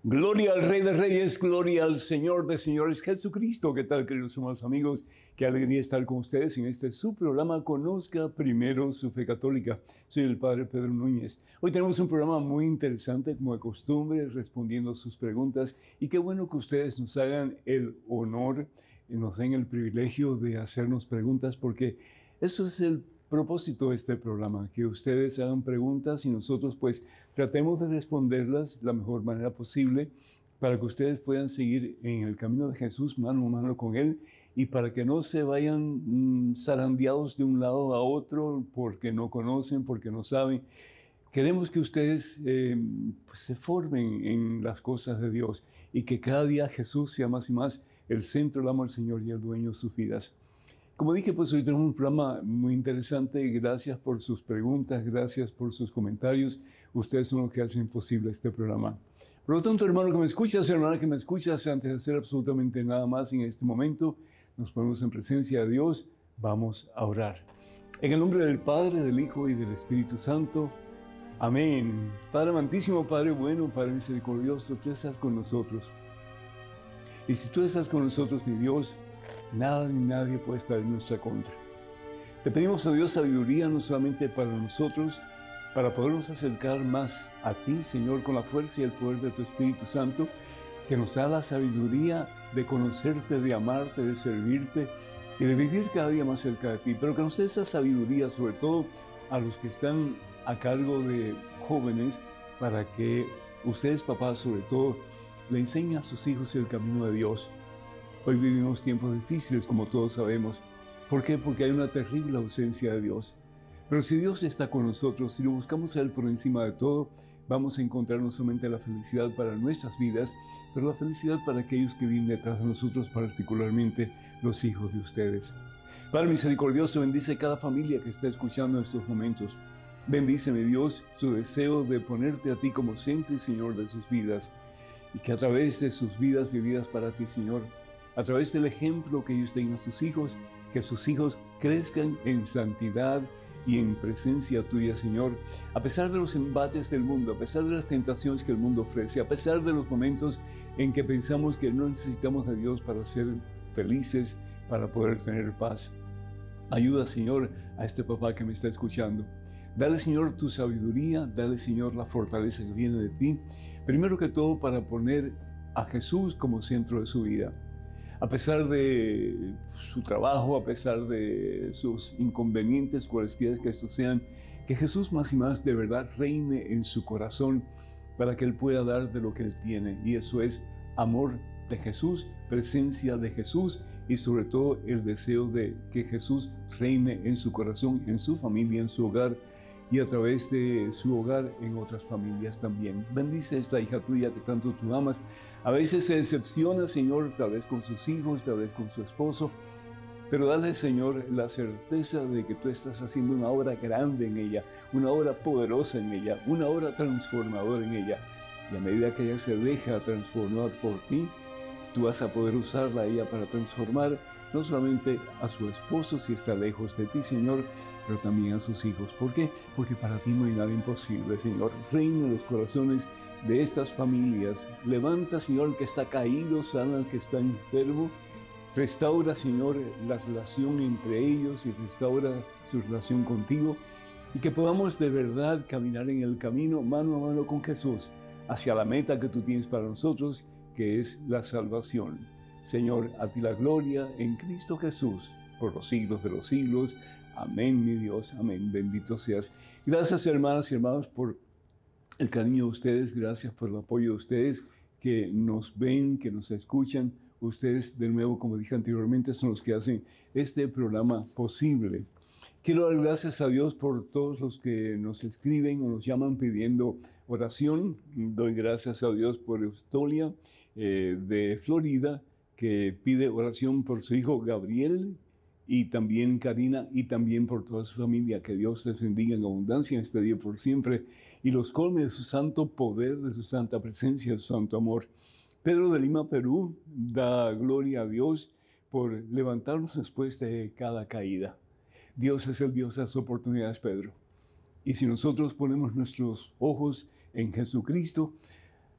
Gloria al Rey de Reyes, gloria al Señor de Señores, Jesucristo. ¿Qué tal, queridos hermanos amigos? Qué alegría estar con ustedes en este su programa Conozca Primero su Fe Católica. Soy el Padre Pedro Núñez. Hoy tenemos un programa muy interesante, como de costumbre, respondiendo a sus preguntas. Y qué bueno que ustedes nos hagan el honor y nos den el privilegio de hacernos preguntas, porque eso es el propósito de este programa, que ustedes hagan preguntas y nosotros pues tratemos de responderlas de la mejor manera posible para que ustedes puedan seguir en el camino de Jesús mano a mano con Él y para que no se vayan zarandeados de un lado a otro porque no conocen, porque no saben. Queremos que ustedes pues se formen en las cosas de Dios y que cada día Jesús sea más y más el centro del amor del Señor y el dueño de sus vidas. Como dije, pues hoy tenemos un programa muy interesante. Gracias por sus preguntas, gracias por sus comentarios. Ustedes son los que hacen posible este programa. Por lo tanto, hermano que me escuchas, hermana que me escuchas, antes de hacer absolutamente nada más en este momento, nos ponemos en presencia de Dios. Vamos a orar. En el nombre del Padre, del Hijo y del Espíritu Santo. Amén. Padre amantísimo, Padre bueno, Padre misericordioso, tú estás con nosotros. Y si tú estás con nosotros, mi Dios, nada ni nadie puede estar en nuestra contra. Te pedimos a Dios sabiduría no solamente para nosotros, para podernos acercar más a ti, Señor, con la fuerza y el poder de tu Espíritu Santo, que nos da la sabiduría de conocerte, de amarte, de servirte y de vivir cada día más cerca de ti. Pero que nos dé esa sabiduría, sobre todo a los que están a cargo de jóvenes, para que ustedes, papás, sobre todo, le enseñen a sus hijos el camino de Dios. Hoy vivimos tiempos difíciles, como todos sabemos. ¿Por qué? Porque hay una terrible ausencia de Dios. Pero si Dios está con nosotros, si lo buscamos a Él por encima de todo, vamos a encontrar no solamente la felicidad para nuestras vidas, pero la felicidad para aquellos que vienen detrás de nosotros, particularmente los hijos de ustedes. Padre misericordioso, bendice cada familia que está escuchando en estos momentos. Bendice, mi Dios, su deseo de ponerte a ti como centro y Señor de sus vidas, y que a través de sus vidas vividas para ti, Señor, a través del ejemplo que ellos tengan a sus hijos, que sus hijos crezcan en santidad y en presencia tuya, Señor, a pesar de los embates del mundo, a pesar de las tentaciones que el mundo ofrece, a pesar de los momentos en que pensamos que no necesitamos a Dios para ser felices, para poder tener paz. Ayuda, Señor, a este papá que me está escuchando. Dale, Señor, tu sabiduría, dale, Señor, la fortaleza que viene de ti, primero que todo para poner a Jesús como centro de su vida. A pesar de su trabajo, a pesar de sus inconvenientes, cualesquiera que estos sean, que Jesús más y más de verdad reine en su corazón para que Él pueda dar de lo que Él tiene. Y eso es amor de Jesús, presencia de Jesús y sobre todo el deseo de que Jesús reine en su corazón, en su familia, en su hogar y a través de su hogar en otras familias también. Bendice a esta hija tuya que tanto tú amas. A veces se decepciona, Señor, tal vez con sus hijos, tal vez con su esposo, pero dale, Señor, la certeza de que tú estás haciendo una obra grande en ella, una obra poderosa en ella, una obra transformadora en ella. Y a medida que ella se deja transformar por ti, tú vas a poder usarla a ella para transformar no solamente a su esposo si está lejos de ti, Señor, pero también a sus hijos. ¿Por qué? Porque para ti no hay nada imposible, Señor. Reina en los corazones de estas familias. Levanta, Señor, al que está caído, sana al que está enfermo. Restaura, Señor, la relación entre ellos y restaura su relación contigo. Y que podamos de verdad caminar en el camino mano a mano con Jesús hacia la meta que tú tienes para nosotros, que es la salvación. Señor, a ti la gloria en Cristo Jesús, por los siglos de los siglos. Amén, mi Dios, amén. Bendito seas. Gracias, hermanas y hermanos, por el cariño de ustedes. Gracias por el apoyo de ustedes que nos ven, que nos escuchan. Ustedes, de nuevo, como dije anteriormente, son los que hacen este programa posible. Quiero dar gracias a Dios por todos los que nos escriben o nos llaman pidiendo oración. Doy gracias a Dios por Eustolia de Florida, que pide oración por su hijo Gabriel y también Karina y también por toda su familia. Que Dios les bendiga en abundancia en este día por siempre y los colme de su santo poder, de su santa presencia, de su santo amor. Pedro de Lima, Perú, da gloria a Dios por levantarnos después de cada caída. Dios es el Dios de las oportunidades, Pedro. Y si nosotros ponemos nuestros ojos en Jesucristo,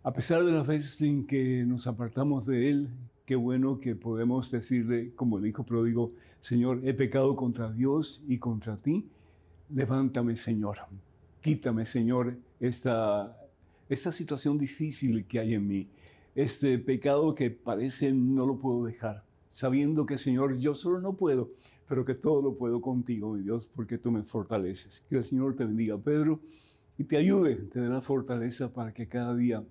A pesar de las veces en que nos apartamos de Él, qué bueno que podemos decirle, como el hijo pródigo, Señor, he pecado contra Dios y contra ti. Levántame, Señor. Quítame, Señor, esta situación difícil que hay en mí. Este pecado que parece no lo puedo dejar. Sabiendo que, Señor, yo solo no puedo, pero que todo lo puedo contigo, mi Dios, porque tú me fortaleces. Que el Señor te bendiga, Pedro, y te ayude, te dé la fortaleza para que cada día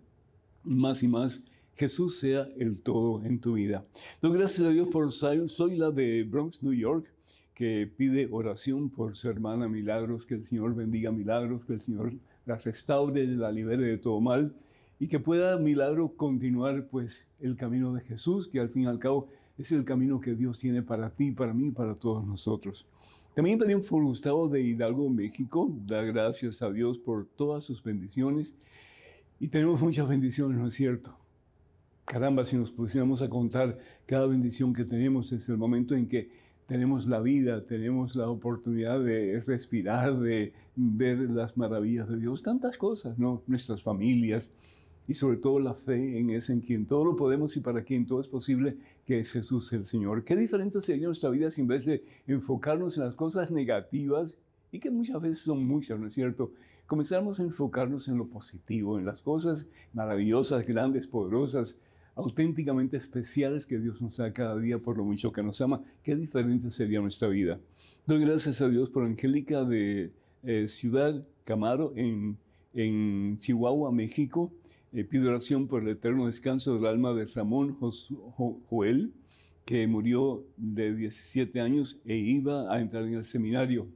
más y más Jesús sea el todo en tu vida. Doy gracias a Dios por Zion. Soy la de Bronx, New York, que pide oración por su hermana Milagros, que el Señor bendiga Milagros, que el Señor la restaure, la libere de todo mal y que pueda Milagro continuar pues el camino de Jesús, que al fin y al cabo es el camino que Dios tiene para ti, para mí, para todos nosotros. También pedimos por Gustavo de Hidalgo, México. Da gracias a Dios por todas sus bendiciones. Y tenemos muchas bendiciones, ¿no es cierto? Caramba, si nos pusiéramos a contar cada bendición que tenemos desde el momento en que tenemos la vida, tenemos la oportunidad de respirar, de ver las maravillas de Dios, tantas cosas, ¿no? Nuestras familias y sobre todo la fe en ese en quien todo lo podemos y para quien todo es posible, que es Jesús el Señor. Qué diferente sería nuestra vida si en vez de enfocarnos en las cosas negativas, y que muchas veces son muchas, ¿no es cierto?, comenzamos a enfocarnos en lo positivo, en las cosas maravillosas, grandes, poderosas, auténticamente especiales que Dios nos da cada día por lo mucho que nos ama. Qué diferente sería nuestra vida. Doy gracias a Dios por Angélica de Ciudad Camaro en Chihuahua, México. Pido oración por el eterno descanso del alma de Ramón Joel, que murió de 17 años e iba a entrar en el seminario.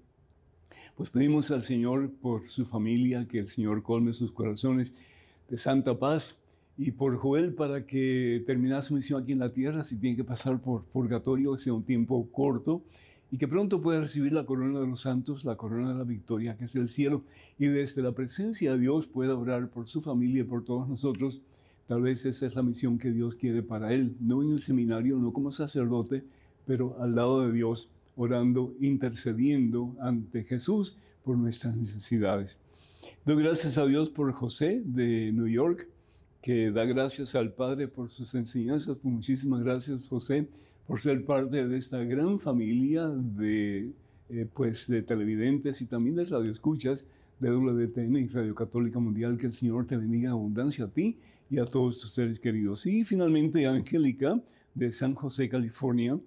Pues pedimos al Señor por su familia, que el Señor colme sus corazones de santa paz, y por Joel para que termine su misión aquí en la tierra, si tiene que pasar por purgatorio, que sea un tiempo corto, y que pronto pueda recibir la corona de los santos, la corona de la victoria, que es el cielo, y desde la presencia de Dios pueda orar por su familia y por todos nosotros. Tal vez esa es la misión que Dios quiere para él, no en el seminario, no como sacerdote, pero al lado de Dios, orando, intercediendo ante Jesús por nuestras necesidades. Doy gracias a Dios por José de New York, que da gracias al Padre por sus enseñanzas. Muchísimas gracias, José, por ser parte de esta gran familia de televidentes y también de radioescuchas de WTN y Radio Católica Mundial. Que el Señor te bendiga en abundancia a ti y a todos tus seres queridos. Y finalmente, Angélica de San José, California,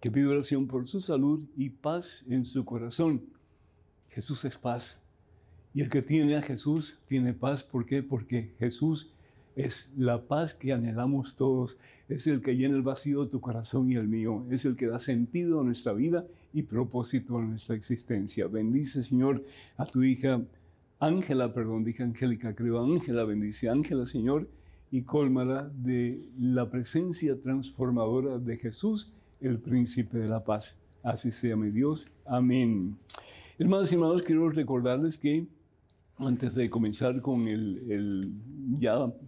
que pide oración por su salud y paz en su corazón. Jesús es paz. Y el que tiene a Jesús tiene paz. ¿Por qué? Porque Jesús es la paz que anhelamos todos. Es el que llena el vacío de tu corazón y el mío. Es el que da sentido a nuestra vida y propósito a nuestra existencia. Bendice, Señor, a tu hija Ángela, dije Angélica, creo. Ángela, bendice a Ángela, Señor, y cólmala de la presencia transformadora de Jesús, el príncipe de la paz. Así sea, mi Dios. Amén. Hermanos y hermanos, quiero recordarles que antes de comenzar con el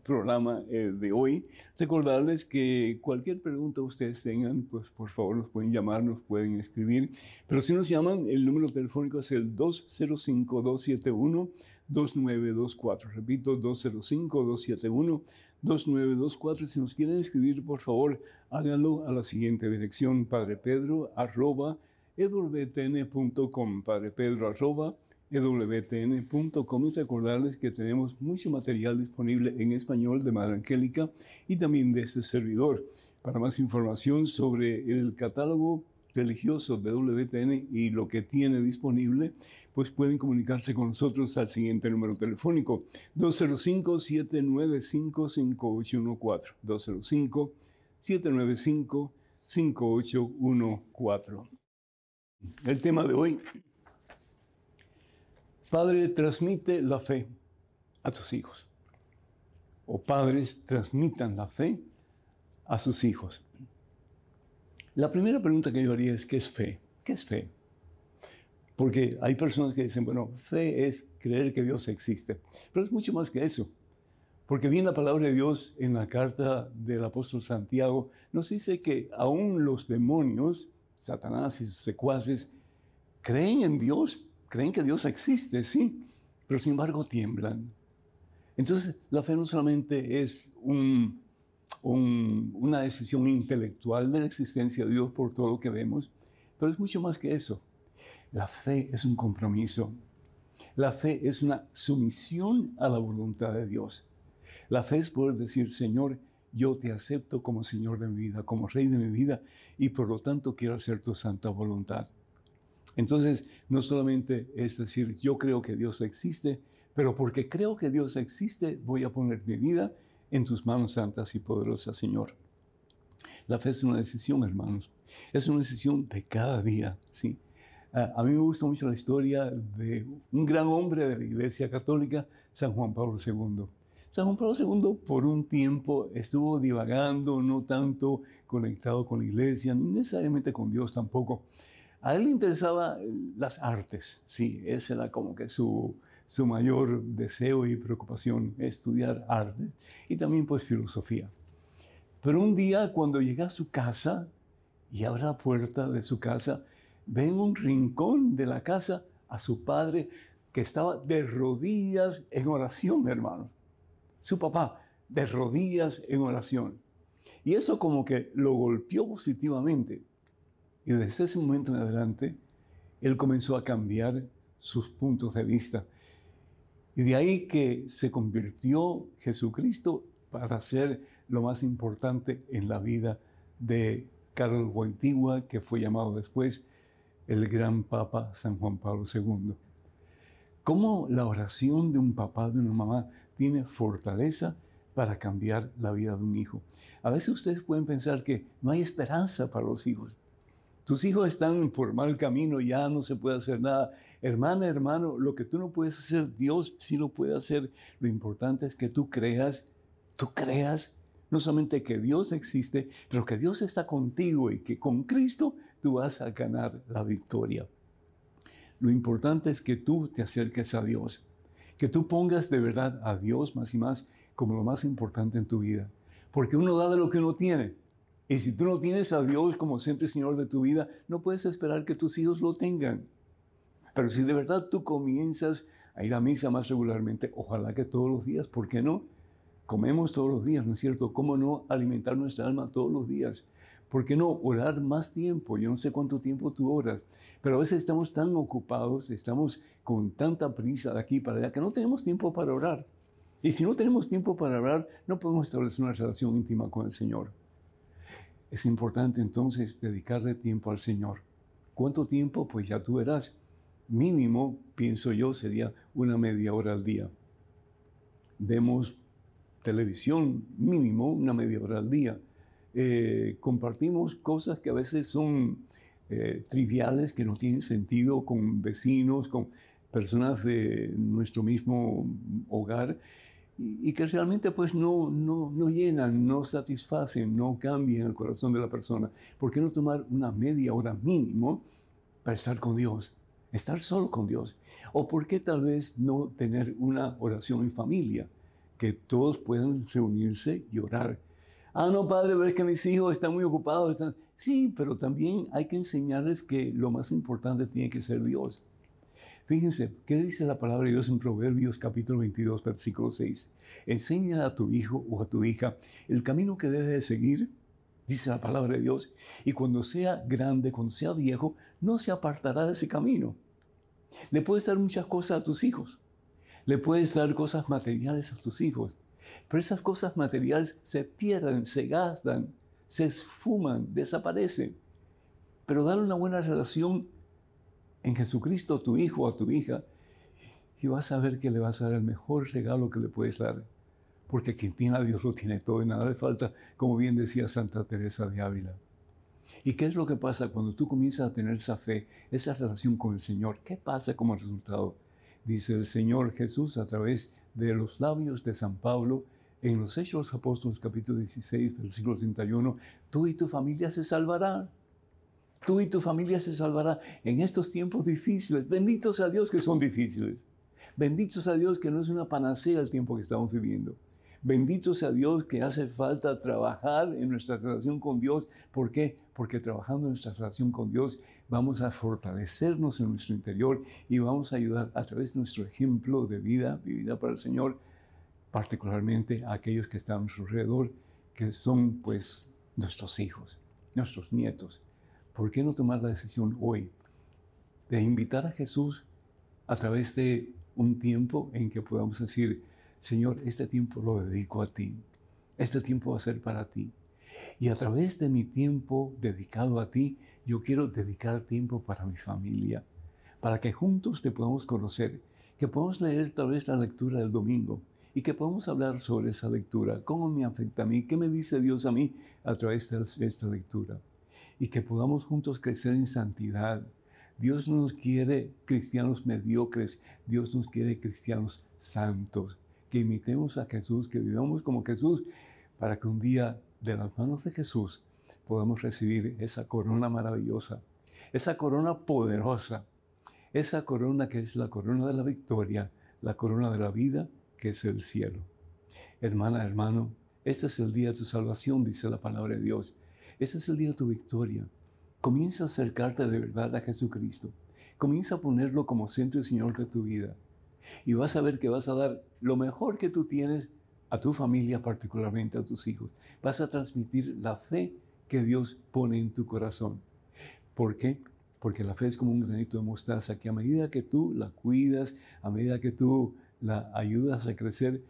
programa de hoy, recordarles que cualquier pregunta ustedes tengan, pues por favor nos pueden llamar, nos pueden escribir. Pero si nos llaman, el número telefónico es el 205-271-2924. Repito, 205-271-2924. Si nos quieren escribir, por favor, háganlo a la siguiente dirección: padrepedro@ewtn.com. padrepedro@ewtn.com. Y recordarles que tenemos mucho material disponible en español de Madre Angélica y también de este servidor. Para más información sobre el catálogo religioso de WTN y lo que tiene disponible, pues pueden comunicarse con nosotros al siguiente número telefónico: 205-795-5814. 205-795-5814. El tema de hoy: Padre, transmite la fe a tus hijos. O padres, transmitan la fe a sus hijos. La primera pregunta que yo haría es: ¿qué es fe? ¿Qué es fe? Porque hay personas que dicen, bueno, fe es creer que Dios existe. Pero es mucho más que eso. Porque bien la palabra de Dios en la carta del apóstol Santiago nos dice que aún los demonios, Satanás y sus secuaces, creen en Dios, creen que Dios existe, sí, pero sin embargo tiemblan. Entonces, la fe no solamente es una decisión intelectual de la existencia de Dios por todo lo que vemos, pero es mucho más que eso. La fe es un compromiso. La fe es una sumisión a la voluntad de Dios. La fe es poder decir, Señor, yo te acepto como Señor de mi vida, como Rey de mi vida, y por lo tanto quiero hacer tu santa voluntad. Entonces, no solamente es decir, yo creo que Dios existe, pero porque creo que Dios existe, voy a poner mi vida en tus manos santas y poderosas, Señor. La fe es una decisión, hermanos. Es una decisión de cada día, ¿sí? A mí me gusta mucho la historia de un gran hombre de la Iglesia Católica, San Juan Pablo II. San Juan Pablo II por un tiempo estuvo divagando, no tanto conectado con la Iglesia, no necesariamente con Dios tampoco. A él le interesaban las artes, sí, ese era como que su mayor deseo y preocupación, estudiar arte y también pues filosofía. Pero un día cuando llega a su casa y abre la puerta de su casa, ve en un rincón de la casa a su padre que estaba de rodillas en oración, hermano. Su papá de rodillas en oración. Y eso como que lo golpeó positivamente. Y desde ese momento en adelante, él comenzó a cambiar sus puntos de vista. Y de ahí que se convirtió Jesucristo para ser lo más importante en la vida de Karol Wojtyła, que fue llamado después el gran Papa San Juan Pablo II. ¿Cómo la oración de un papá, de una mamá, tiene fortaleza para cambiar la vida de un hijo? A veces ustedes pueden pensar que no hay esperanza para los hijos. Tus hijos están por mal camino, ya no se puede hacer nada. Hermana, hermano, lo que tú no puedes hacer, Dios sí lo puede hacer. Lo importante es que tú creas no solamente que Dios existe, pero que Dios está contigo y que con Cristo tú vas a ganar la victoria. Lo importante es que tú te acerques a Dios, que tú pongas de verdad a Dios más y más como lo más importante en tu vida. Porque uno da de lo que uno tiene. Y si tú no tienes a Dios como centro y Señor de tu vida, no puedes esperar que tus hijos lo tengan. Pero si de verdad tú comienzas a ir a misa más regularmente, ojalá que todos los días, ¿por qué no? Comemos todos los días, ¿no es cierto? ¿Cómo no alimentar nuestra alma todos los días? ¿Por qué no orar más tiempo? Yo no sé cuánto tiempo tú oras, pero a veces estamos tan ocupados, estamos con tanta prisa de aquí para allá, que no tenemos tiempo para orar. Y si no tenemos tiempo para orar, no podemos establecer una relación íntima con el Señor. Es importante entonces dedicarle tiempo al Señor. ¿Cuánto tiempo? Pues ya tú verás. Mínimo, pienso yo, sería una media hora al día. Vemos televisión, mínimo una media hora al día. Compartimos cosas que a veces son triviales, que no tienen sentido con vecinos, con personas de nuestro mismo hogar, y que realmente pues no llenan, no satisfacen, no cambian el corazón de la persona. ¿Por qué no tomar una media hora mínimo para estar con Dios? Estar solo con Dios. ¿O por qué tal vez no tener una oración en familia? Que todos puedan reunirse y orar. Ah, no, padre, ves que mis hijos están muy ocupados. Sí, pero también hay que enseñarles que lo más importante tiene que ser Dios. Fíjense, ¿qué dice la palabra de Dios en Proverbios capítulo 22, versículo 6? Enseña a tu hijo o a tu hija el camino que debe de seguir, dice la palabra de Dios, y cuando sea grande, cuando sea viejo, no se apartará de ese camino. Le puedes dar muchas cosas a tus hijos. Le puedes dar cosas materiales a tus hijos. Pero esas cosas materiales se pierden, se gastan, se esfuman, desaparecen. Pero dale una buena relación en Jesucristo a tu hijo o a tu hija y vas a ver que le vas a dar el mejor regalo que le puedes dar. Porque quien tiene a Dios lo tiene todo y nada le falta, como bien decía Santa Teresa de Ávila. ¿Y qué es lo que pasa cuando tú comienzas a tener esa fe, esa relación con el Señor? ¿Qué pasa como resultado? Dice el Señor Jesús a través de los labios de San Pablo en los Hechos de los Apóstoles capítulo 16, versículo 31, tú y tu familia se salvarán. Tú y tu familia se salvará en estos tiempos difíciles. Benditos a Dios que son difíciles. Benditos a Dios que no es una panacea el tiempo que estamos viviendo. Benditos a Dios que hace falta trabajar en nuestra relación con Dios. ¿Por qué? Porque trabajando en nuestra relación con Dios vamos a fortalecernos en nuestro interior y vamos a ayudar a través de nuestro ejemplo de vida, vivida para el Señor, particularmente a aquellos que están a nuestro alrededor, que son pues nuestros hijos, nuestros nietos. ¿Por qué no tomar la decisión hoy de invitar a Jesús a través de un tiempo en que podamos decir, Señor, este tiempo lo dedico a ti, este tiempo va a ser para ti. Y a través de mi tiempo dedicado a ti, yo quiero dedicar tiempo para mi familia, para que juntos te podamos conocer, que podamos leer tal vez la lectura del domingo y que podamos hablar sobre esa lectura, cómo me afecta a mí, qué me dice Dios a mí a través de esta lectura. Y que podamos juntos crecer en santidad. Dios no nos quiere cristianos mediocres, Dios nos quiere cristianos santos, que imitemos a Jesús, que vivamos como Jesús, para que un día de las manos de Jesús podamos recibir esa corona maravillosa, esa corona poderosa, esa corona que es la corona de la victoria, la corona de la vida, que es el cielo. Hermana, hermano, este es el día de tu salvación, dice la palabra de Dios. Este es el día de tu victoria. Comienza a acercarte de verdad a Jesucristo. Comienza a ponerlo como centro y Señor de tu vida. Y vas a ver que vas a dar lo mejor que tú tienes a tu familia, particularmente a tus hijos. Vas a transmitir la fe que Dios pone en tu corazón. ¿Por qué? Porque la fe es como un granito de mostaza que a medida que tú la cuidas, a medida que tú la ayudas a crecer,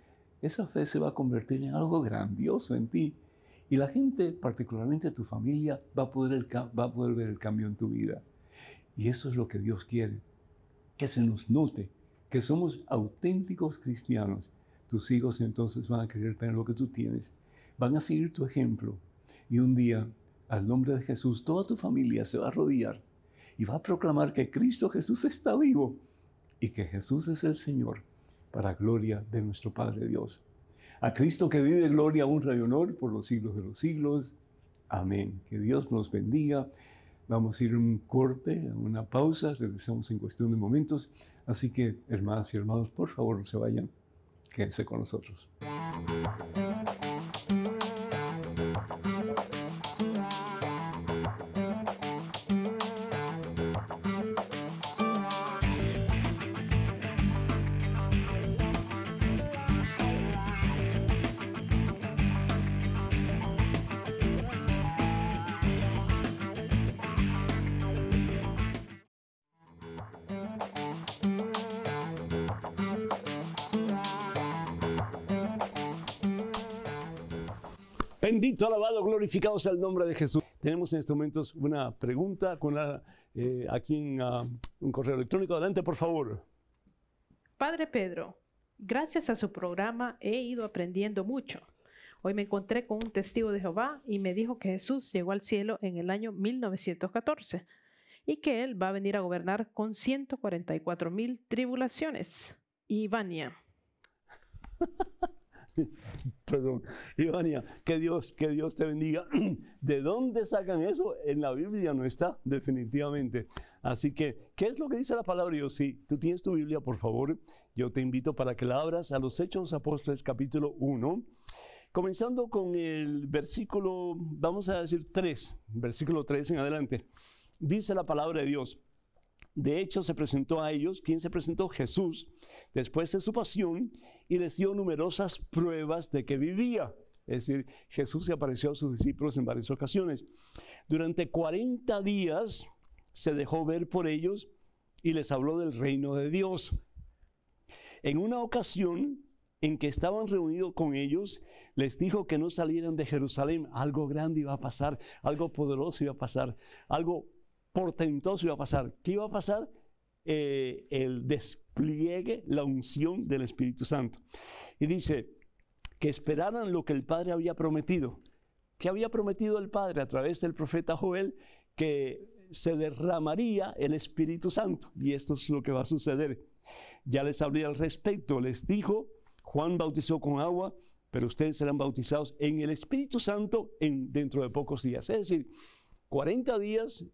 esa fe se va a convertir en algo grandioso en ti. Y la gente, particularmente tu familia, va a poder ver el cambio en tu vida. Y eso es lo que Dios quiere, que se nos note que somos auténticos cristianos. Tus hijos entonces van a querer tener lo que tú tienes, van a seguir tu ejemplo. Y un día, al nombre de Jesús, toda tu familia se va a arrodillar y va a proclamar que Cristo Jesús está vivo y que Jesús es el Señor, para gloria de nuestro Padre Dios. A Cristo que vive gloria, honra y honor por los siglos de los siglos. Amén. Que Dios nos bendiga. Vamos a ir a un corte, a una pausa. Regresamos en cuestión de momentos. Así que, hermanas y hermanos, por favor, no se vayan. Quédense con nosotros. Bendito, alabado, glorificado sea el nombre de Jesús. Tenemos en estos momentos una pregunta con aquí en un correo electrónico. Adelante, por favor. Padre Pedro, gracias a su programa he ido aprendiendo mucho. Hoy me encontré con un testigo de Jehová y me dijo que Jesús llegó al cielo en el año 1914 y que Él va a venir a gobernar con 144,000 tribulaciones. Ivania. Perdón, Ivania, que Dios te bendiga. ¿De dónde sacan eso? En la Biblia no está, definitivamente. Así que, ¿qué es lo que dice la palabra de Dios? Si tú tienes tu Biblia, por favor, yo te invito para que la abras a los Hechos de los Apóstoles, capítulo 1, comenzando con el versículo, vamos a decir 3, versículo 3 en adelante. Dice la palabra de Dios: de hecho, se presentó a ellos. ¿Quién se presentó? Jesús, después de su pasión, y les dio numerosas pruebas de que vivía. Es decir, Jesús se apareció a sus discípulos en varias ocasiones. Durante 40 días se dejó ver por ellos y les habló del reino de Dios. En una ocasión en que estaban reunidos con ellos, les dijo que no salieran de Jerusalén. Algo grande iba a pasar, algo poderoso iba a pasar, algo portentoso iba a pasar. ¿Qué iba a pasar? El despliegue, la unción del Espíritu Santo. Y dice que esperaran lo que el Padre había prometido. ¿Qué había prometido el Padre a través del profeta Joel? Que se derramaría el Espíritu Santo. Y esto es lo que va a suceder. Ya les hablé al respecto. Les dijo: Juan bautizó con agua, pero ustedes serán bautizados en el Espíritu Santo dentro de pocos días. Es decir, 40 días.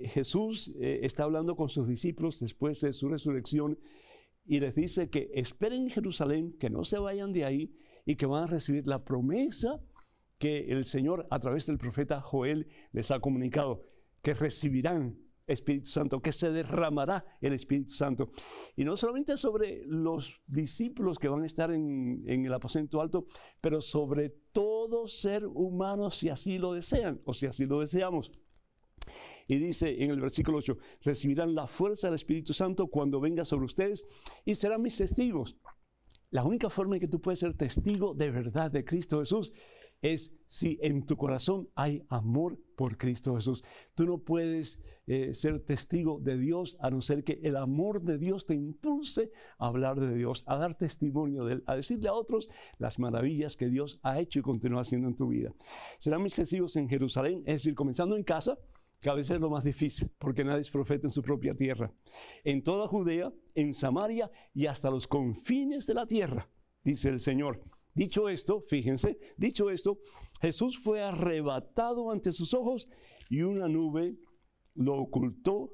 Jesús está hablando con sus discípulos después de su resurrección y les dice que esperen en Jerusalén, que no se vayan de ahí y que van a recibir la promesa que el Señor a través del profeta Joel les ha comunicado, que recibirán Espíritu Santo, que se derramará el Espíritu Santo. Y no solamente sobre los discípulos que van a estar en el aposento alto, pero sobre todo ser humano si así lo desean o si así lo deseamos. Y dice en el versículo 8, recibirán la fuerza del Espíritu Santo cuando venga sobre ustedes y serán mis testigos. La única forma en que tú puedes ser testigo de verdad de Cristo Jesús es si en tu corazón hay amor por Cristo Jesús. Tú no puedes ser testigo de Dios a no ser que el amor de Dios te impulse a hablar de Dios, a dar testimonio de Él, a decirle a otros las maravillas que Dios ha hecho y continúa haciendo en tu vida. Serán mis testigos en Jerusalén, es decir, comenzando en casa, que a veces es lo más difícil, porque nadie es profeta en su propia tierra. En toda Judea, en Samaria y hasta los confines de la tierra, dice el Señor. Dicho esto, fíjense, dicho esto, Jesús fue arrebatado ante sus ojos y una nube lo ocultó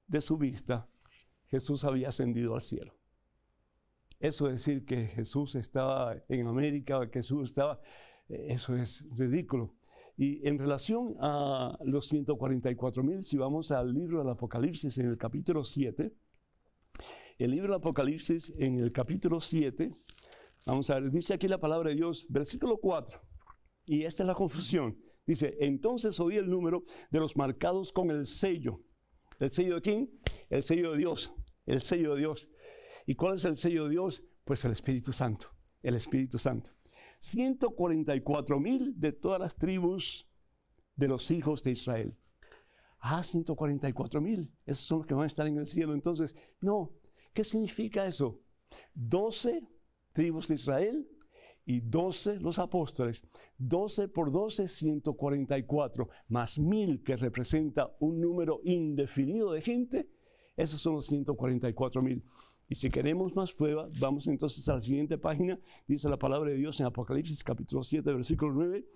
de su vista. Jesús había ascendido al cielo. Eso es decir que Jesús estaba en América, que Jesús estaba, eso es ridículo. Y en relación a los 144,000, si vamos al libro del Apocalipsis en el capítulo 7, el libro del Apocalipsis en el capítulo 7, vamos a ver, dice aquí la palabra de Dios, versículo 4, y esta es la confusión. Dice, entonces oí el número de los marcados con el sello. ¿El sello de quién? El sello de Dios, el sello de Dios. ¿Y cuál es el sello de Dios? Pues el Espíritu Santo, el Espíritu Santo. 144,000 de todas las tribus de los hijos de Israel. 144,000, esos son los que van a estar en el cielo. Entonces, no, ¿qué significa eso? 12 tribus de Israel y 12 los apóstoles. 12 por 12, 144, más 1,000 que representa un número indefinido de gente. Esos son los 144,000. Y si queremos más prueba, vamos entonces a la siguiente página. Dice la palabra de Dios en Apocalipsis capítulo 7, versículo 9.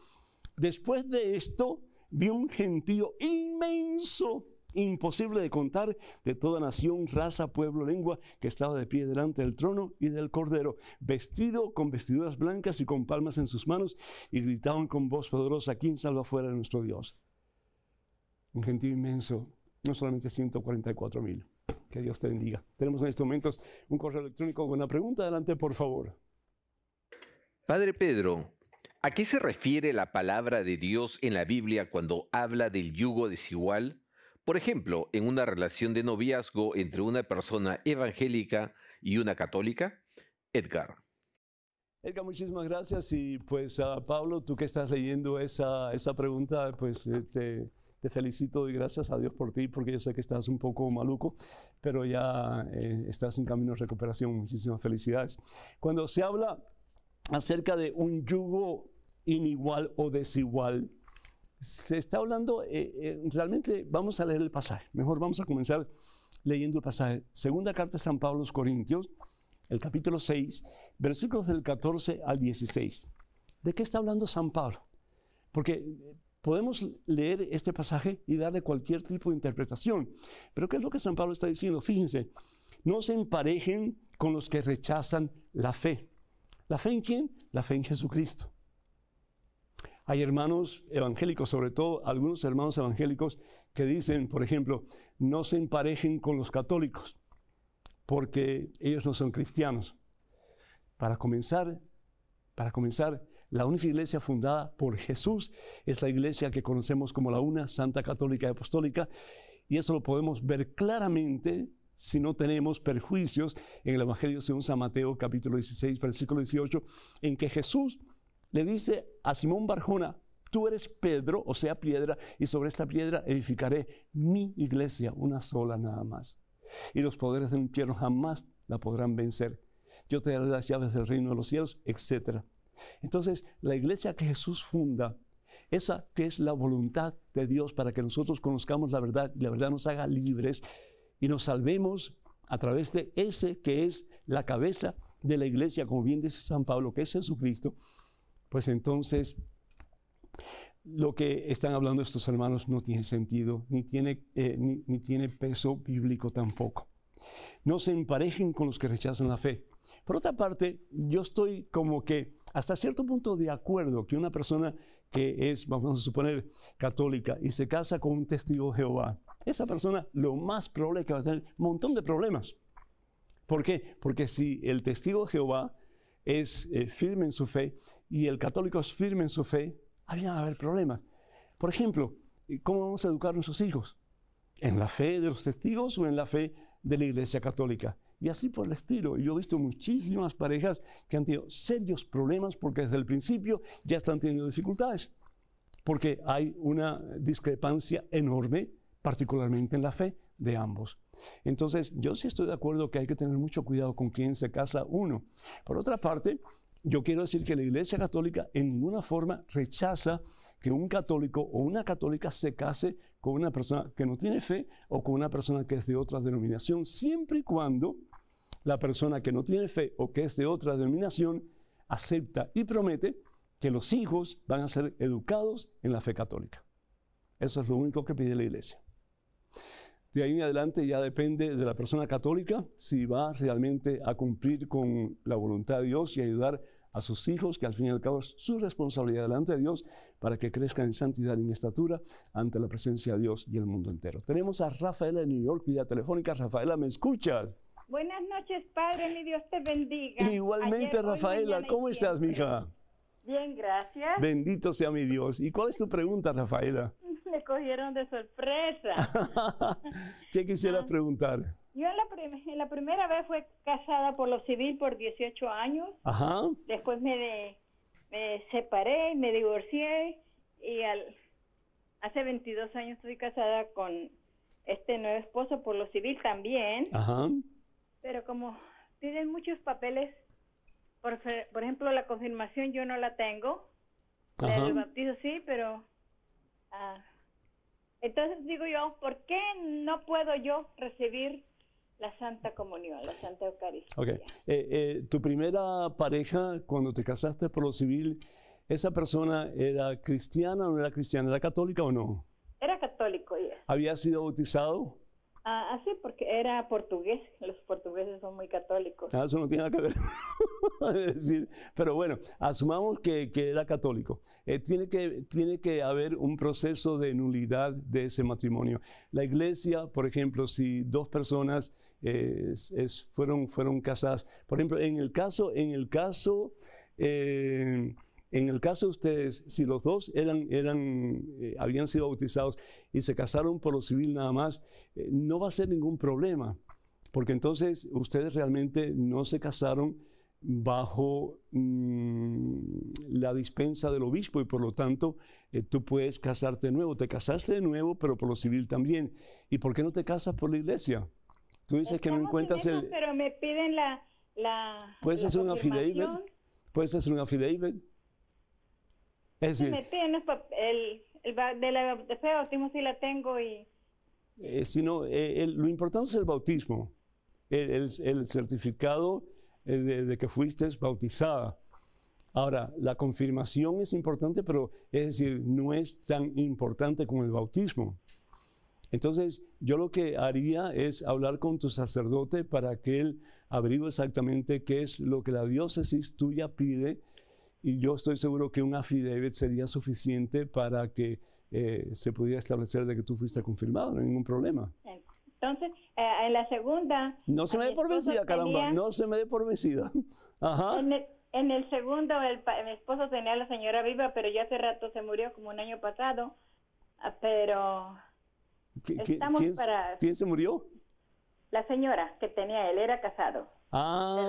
Después de esto, vi un gentío inmenso, imposible de contar, de toda nación, raza, pueblo, lengua, que estaba de pie delante del trono y del Cordero, vestido con vestiduras blancas y con palmas en sus manos, y gritaban con voz poderosa, ¿quién salva fuera de nuestro Dios? Un gentío inmenso, no solamente 144,000. Que Dios te bendiga. Tenemos en estos momentos un correo electrónico con una pregunta. Adelante, por favor. Padre Pedro, ¿a qué se refiere la palabra de Dios en la Biblia cuando habla del yugo desigual? Por ejemplo, en una relación de noviazgo entre una persona evangélica y una católica. Edgar, muchísimas gracias. Y pues, Pablo, tú que estás leyendo esa pregunta, pues te felicito y gracias a Dios por ti, porque yo sé que estás un poco maluco, pero ya estás en camino de recuperación. Muchísimas felicidades. Cuando se habla acerca de un yugo inigual o desigual, se está hablando, realmente vamos a leer el pasaje. Mejor vamos a comenzar leyendo el pasaje. Segunda carta de San Pablo a los Corintios, el capítulo 6, versículos del 14 al 16. ¿De qué está hablando San Pablo? Porque podemos leer este pasaje y darle cualquier tipo de interpretación. Pero ¿qué es lo que San Pablo está diciendo? Fíjense, no se emparejen con los que rechazan la fe. ¿La fe en quién? La fe en Jesucristo. Hay hermanos evangélicos, sobre todo algunos hermanos evangélicos, que dicen, por ejemplo, no se emparejen con los católicos, porque ellos no son cristianos. Para comenzar, la única iglesia fundada por Jesús es la iglesia que conocemos como la una Santa Católica y Apostólica, y eso lo podemos ver claramente si no tenemos perjuicios en el Evangelio según San Mateo, capítulo 16, versículo 18, en que Jesús le dice a Simón Barjona, tú eres Pedro, o sea, piedra, y sobre esta piedra edificaré mi iglesia, una sola nada más. Y los poderes del infierno jamás la podrán vencer. Yo te daré las llaves del reino de los cielos, etc. Entonces, la iglesia que Jesús funda, esa que es la voluntad de Dios para que nosotros conozcamos la verdad y la verdad nos haga libres y nos salvemos a través de ese que es la cabeza de la iglesia, como bien dice San Pablo, que es Jesucristo, pues entonces lo que están hablando estos hermanos no tiene sentido, ni tiene peso bíblico tampoco. No se emparejen con los que rechazan la fe. Por otra parte, yo estoy como que hasta cierto punto de acuerdo que una persona que es, vamos a suponer, católica y se casa con un testigo de Jehová, esa persona lo más probable es que va a tener un montón de problemas. ¿Por qué? Porque si el testigo de Jehová es firme en su fe y el católico es firme en su fe, había a haber problemas. Por ejemplo, ¿cómo vamos a educar a nuestros hijos? ¿En la fe de los testigos o en la fe de la Iglesia Católica? Y así por el estilo. Yo he visto muchísimas parejas que han tenido serios problemas porque desde el principio ya están teniendo dificultades. Porque hay una discrepancia enorme, particularmente en la fe de ambos. Entonces, yo sí estoy de acuerdo que hay que tener mucho cuidado con quién se casa uno. Por otra parte, yo quiero decir que la Iglesia Católica en ninguna forma rechaza que un católico o una católica se case con una persona que no tiene fe o con una persona que es de otra denominación, siempre y cuando la persona que no tiene fe o que es de otra denominación acepta y promete que los hijos van a ser educados en la fe católica. Eso es lo único que pide la Iglesia. De ahí en adelante ya depende de la persona católica si va realmente a cumplir con la voluntad de Dios y ayudar a sus hijos, que al fin y al cabo es su responsabilidad delante de Dios, para que crezcan en santidad y en estatura ante la presencia de Dios y el mundo entero. Tenemos a Rafaela de New York, vía telefónica. Rafaela, ¿me escuchas? Buenas noches, Padre, mi Dios te bendiga. Igualmente, Ayer, Rafaela, hoy, ¿cómo estás, mija? Bien, gracias. Bendito sea mi Dios. ¿Y cuál es tu pregunta, Rafaela? Me cogieron de sorpresa. ¿Qué quisieras preguntar? Yo en la primera vez fui casada por lo civil por 18 años. Ajá. Después me separé, me divorcié y hace 22 años estoy casada con este nuevo esposo por lo civil también. Ajá. Pero como piden muchos papeles, por ejemplo, la confirmación yo no la tengo. Ajá. El bautizo sí, pero... entonces digo yo, ¿por qué no puedo yo recibir la Santa Comunión, la Santa Eucaristía? Okay. Tu primera pareja, cuando te casaste por lo civil, ¿esa persona era cristiana o no era cristiana? ¿Era católica o no? Era católico, yes. ¿Había sido bautizado? Sí, porque era portugués. Los portugueses son muy católicos. Eso no tiene nada que ver. Es decir, pero bueno, asumamos que era católico. Tiene que haber un proceso de nulidad de ese matrimonio. La iglesia, por ejemplo, si dos personas fueron casadas, por ejemplo, en el caso de ustedes, si los dos habían sido bautizados y se casaron por lo civil nada más, no va a ser ningún problema, porque entonces ustedes realmente no se casaron bajo la dispensa del obispo y por lo tanto tú puedes casarte de nuevo. Te casaste de nuevo, pero por lo civil también. ¿Y por qué no te casas por la iglesia? Tú dices que no encuentras pero me piden ¿Puedes hacer un affidavit? ¿Puedes hacer un affidavit? Es decir, me piden de la fe de bautismo sí la tengo y... lo importante es el bautismo, el certificado de que fuiste bautizada. Ahora, la confirmación es importante, pero es decir, no es tan importante como el bautismo. Entonces, yo lo que haría es hablar con tu sacerdote para que él averigüe exactamente qué es lo que la diócesis tuya pide. Y yo estoy seguro que un affidavit sería suficiente para que se pudiera establecer de que tú fuiste confirmado, no hay ningún problema. Entonces, en la segunda... No se me dé por vencida, caramba, no se me dé por vencida. Ajá. En el segundo, mi esposo tenía a la señora viva, pero ya hace rato se murió, como un año pasado. Pero ¿Quién se murió? La señora que tenía él, era casado.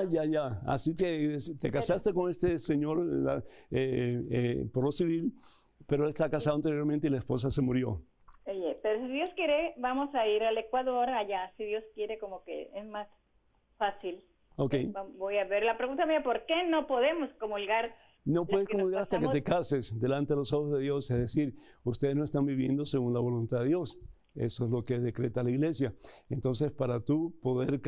Ya. Así que te casaste con este señor por lo civil, pero él está casado anteriormente y la esposa se murió. Oye, pero si Dios quiere, vamos a ir al Ecuador, allá. Si Dios quiere, como que es más fácil. Okay. Voy a ver. La pregunta mía, ¿por qué no podemos comulgar? No puedes comulgar hasta que te cases delante de los ojos de Dios. Es decir, ustedes no están viviendo según la voluntad de Dios. Eso es lo que decreta la iglesia. Entonces, para tú poder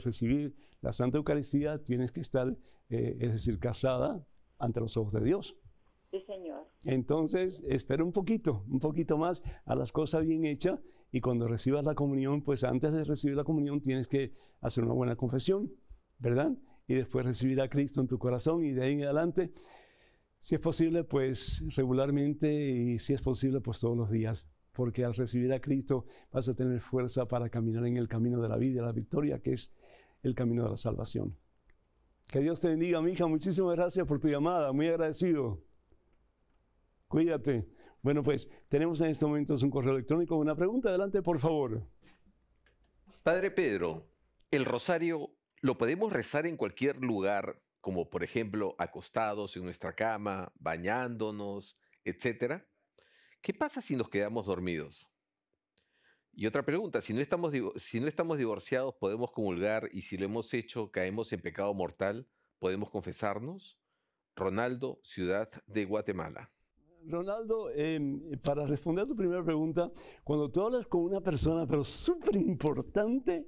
recibir la Santa Eucaristía, tienes que estar, es decir, casada ante los ojos de Dios. Sí, Señor. Entonces, espera un poquito más a las cosas bien hechas y cuando recibas la comunión, pues antes de recibir la comunión tienes que hacer una buena confesión, ¿verdad? Y después recibir a Cristo en tu corazón y de ahí en adelante, si es posible, pues regularmente y si es posible, pues todos los días, porque al recibir a Cristo vas a tener fuerza para caminar en el camino de la vida, la victoria, que es el camino de la salvación. Que Dios te bendiga, mi hija. Muchísimas gracias por tu llamada. Muy agradecido. Cuídate. Bueno, pues tenemos en estos momentos un correo electrónico. Una pregunta, adelante, por favor. Padre Pedro, ¿el rosario lo podemos rezar en cualquier lugar, como por ejemplo acostados en nuestra cama, bañándonos, etcétera? ¿Qué pasa si nos quedamos dormidos? Y otra pregunta, si no estamos divorciados, ¿podemos comulgar? Y si lo hemos hecho, caemos en pecado mortal, ¿podemos confesarnos? Ronaldo, Ciudad de Guatemala. Ronaldo, para responder a tu primera pregunta, cuando tú hablas con una persona, pero súper importante,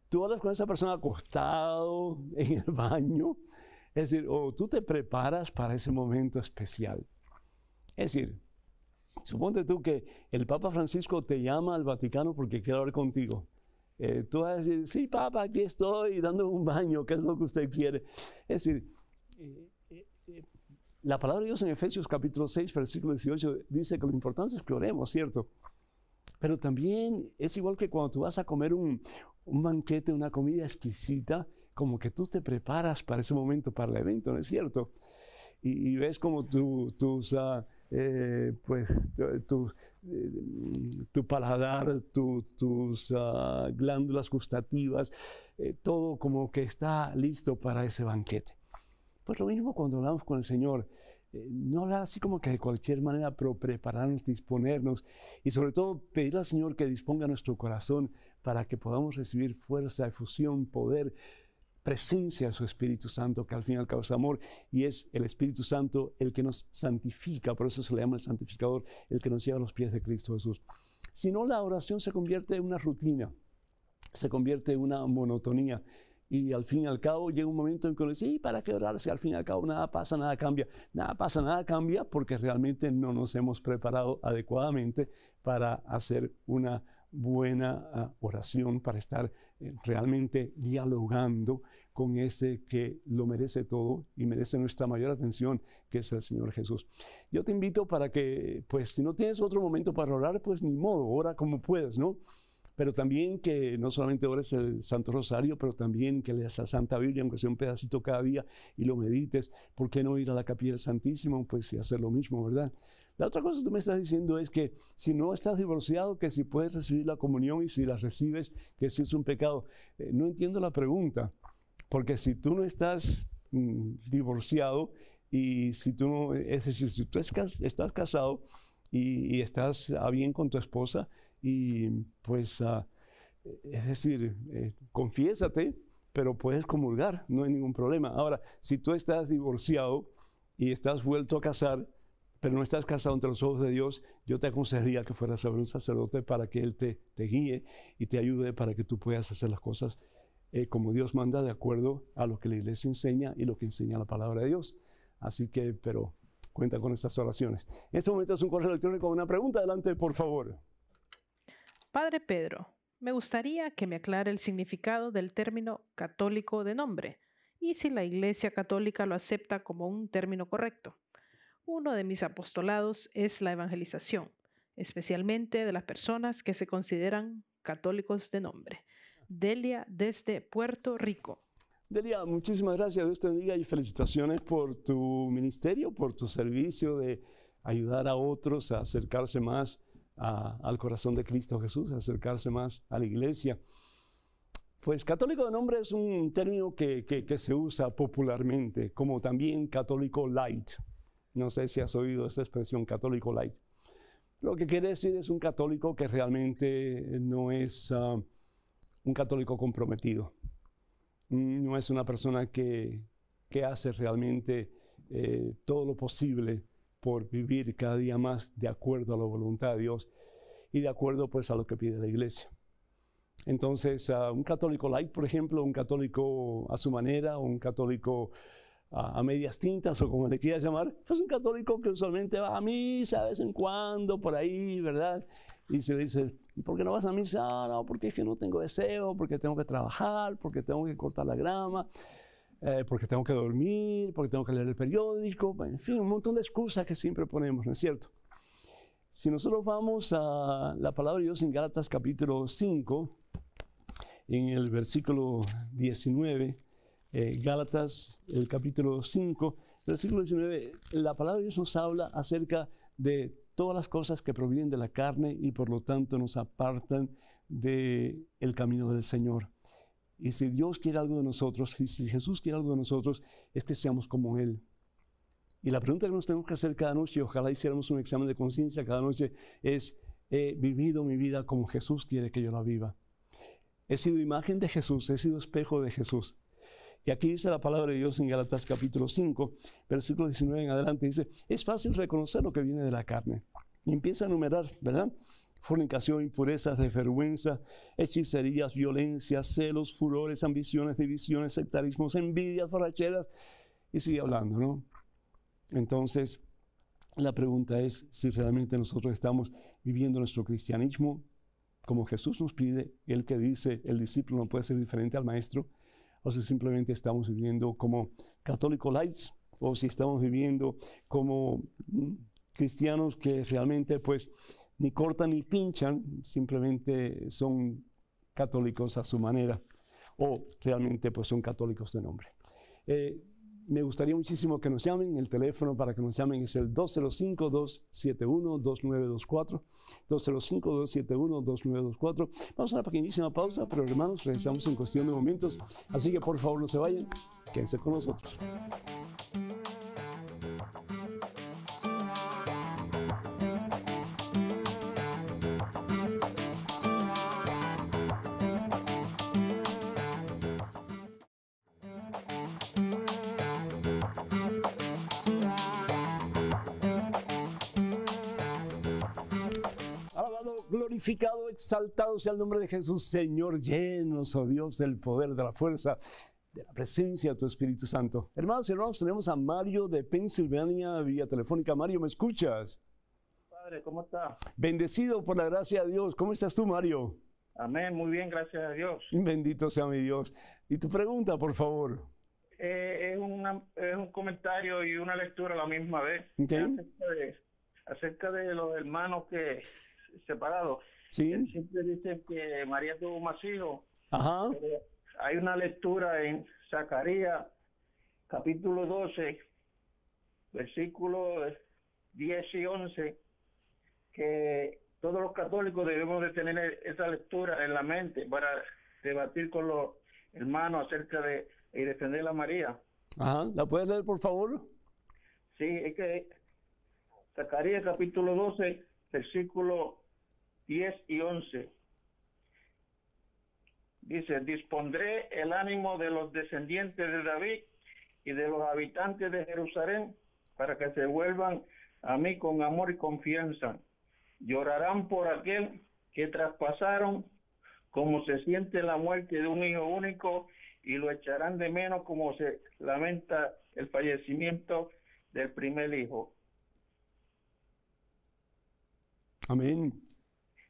tú hablas con esa persona acostado en el baño, es decir, o tú te preparas para ese momento especial. Es decir, suponte tú que el Papa Francisco te llama al Vaticano porque quiere hablar contigo. Tú vas a decir, sí, Papa, aquí estoy dando un baño, ¿qué es lo que usted quiere? Es decir, la palabra de Dios en Efesios capítulo 6, versículo 18, dice que lo importante es que oremos, ¿cierto? Pero también es igual que cuando tú vas a comer un banquete, una comida exquisita, como que tú te preparas para ese momento, para el evento, ¿no es cierto? Y ves como tu paladar, tus glándulas gustativas, todo como que está listo para ese banquete. Pues lo mismo cuando hablamos con el Señor, no hablar así como que de cualquier manera, pero prepararnos, disponernos y sobre todo pedir al Señor que disponga nuestro corazón para que podamos recibir fuerza, efusión, poder, presencia de su Espíritu Santo, que al final causa amor, y es el Espíritu Santo el que nos santifica, por eso se le llama el santificador, el que nos lleva a los pies de Cristo Jesús. Si no, la oración se convierte en una rutina, se convierte en una monotonía, y al fin y al cabo llega un momento en que uno dice, sí, ¿para qué orar? Si al fin y al cabo nada pasa, nada cambia. Nada pasa, nada cambia porque realmente no nos hemos preparado adecuadamente para hacer una buena oración, para estar realmente dialogando con ese que lo merece todo y merece nuestra mayor atención, que es el Señor Jesús. Yo te invito para que, pues, si no tienes otro momento para orar, pues ni modo, ora como puedes, ¿no? Pero también que no solamente ores el Santo Rosario, pero también que leas la Santa Biblia, aunque sea un pedacito cada día, y lo medites. ¿Por qué no ir a la Capilla del Santísimo? Pues y hacer lo mismo, ¿verdad? La otra cosa que tú me estás diciendo es que si no estás divorciado, que si puedes recibir la comunión y si la recibes, que si es un pecado. No entiendo la pregunta, porque si tú no estás divorciado y si tú no, es decir, si tú estás casado y estás a bien con tu esposa, y pues, es decir, confiésate, pero puedes comulgar, no hay ningún problema. Ahora, si tú estás divorciado y estás vuelto a casar, pero no estás casado ante los ojos de Dios, yo te aconsejaría que fueras a ver un sacerdote para que Él te guíe y te ayude para que tú puedas hacer las cosas como Dios manda, de acuerdo a lo que la iglesia enseña y lo que enseña la palabra de Dios. Así que, pero cuenta con estas oraciones. En este momento es un correo electrónico con una pregunta. Adelante, por favor. Padre Pedro, me gustaría que me aclare el significado del término católico de nombre y si la Iglesia Católica lo acepta como un término correcto. Uno de mis apostolados es la evangelización, especialmente de las personas que se consideran católicos de nombre. Delia, desde Puerto Rico. Delia, muchísimas gracias. Dios te bendiga y felicitaciones por tu ministerio, por tu servicio de ayudar a otros a acercarse más al corazón de Cristo Jesús, acercarse más a la iglesia. Pues católico de nombre es un término que se usa popularmente, como también católico light. No sé si has oído esa expresión, católico light. Lo que quiere decir es un católico que realmente no es un católico comprometido. No es una persona que hace realmente todo lo posible por vivir cada día más de acuerdo a la voluntad de Dios y de acuerdo pues a lo que pide la iglesia. Entonces, un católico light, por ejemplo, un católico a su manera, un católico a medias tintas o como le quieras llamar, pues un católico que usualmente va a misa de vez en cuando, por ahí, ¿verdad? Y se dice, ¿por qué no vas a misa? No, porque es que no tengo deseo, porque tengo que trabajar, porque tengo que cortar la grama, porque tengo que dormir, porque tengo que leer el periódico, en fin, un montón de excusas que siempre ponemos, ¿no es cierto? Si nosotros vamos a la palabra de Dios en Gálatas capítulo 5, en el versículo 19, Gálatas, el capítulo 5, versículo 19, la palabra de Dios nos habla acerca de todas las cosas que provienen de la carne y por lo tanto nos apartan del camino del Señor. Y si Dios quiere algo de nosotros, y si Jesús quiere algo de nosotros, es que seamos como Él. Y la pregunta que nos tenemos que hacer cada noche, ojalá hiciéramos un examen de conciencia cada noche, es: ¿he vivido mi vida como Jesús quiere que yo la viva? He sido imagen de Jesús, he sido espejo de Jesús. Y aquí dice la palabra de Dios en Gálatas capítulo 5, versículo 19 en adelante, dice: es fácil reconocer lo que viene de la carne. Y empieza a enumerar, ¿verdad? Fornicación, impurezas, desvergüenza, hechicerías, violencias, celos, furores, ambiciones, divisiones, sectarismos, envidias, borracheras, y sigue hablando, ¿no? Entonces, la pregunta es si realmente nosotros estamos viviendo nuestro cristianismo como Jesús nos pide, el que dice: el discípulo no puede ser diferente al maestro, o si simplemente estamos viviendo como católicos lights, o si estamos viviendo como cristianos que realmente pues ni cortan ni pinchan, simplemente son católicos a su manera, o realmente pues son católicos de nombre. Me gustaría muchísimo que nos llamen. El teléfono para que nos llamen es el 205-271-2924, 205-271-2924. Vamos a una pequeñísima pausa, pero hermanos, regresamos en cuestión de momentos, así que por favor no se vayan, quédense con nosotros. Glorificado, exaltado sea el nombre de Jesús. Señor, llenos, oh Dios, del poder, de la fuerza, de la presencia de tu Espíritu Santo. Hermanos y hermanos, tenemos a Mario de Pensilvania vía telefónica. Mario, ¿me escuchas? Padre, ¿cómo está? Bendecido por la gracia de Dios. ¿Cómo estás tú, Mario? Amén, muy bien, gracias a Dios. Bendito sea mi Dios. Y tu pregunta, por favor. Es un comentario y una lectura a la misma vez. Okay. Acerca de los hermanos que separados. Sí. Siempre dicen que María tuvo más hijos. Ajá. Pero hay una lectura en Zacarías, capítulo 12, versículos 10 y 11, que todos los católicos debemos de tener esa lectura en la mente para debatir con los hermanos acerca de y defender a María. Ajá. ¿La puedes leer, por favor? Sí, es que Zacarías, capítulo 12, versículo 10 y 11. Dice: dispondré el ánimo de los descendientes de David y de los habitantes de Jerusalén para que se vuelvan a mí con amor y confianza. Llorarán por aquel que traspasaron, como se siente la muerte de un hijo único, y lo echarán de menos como se lamenta el fallecimiento del primer hijo. Amén.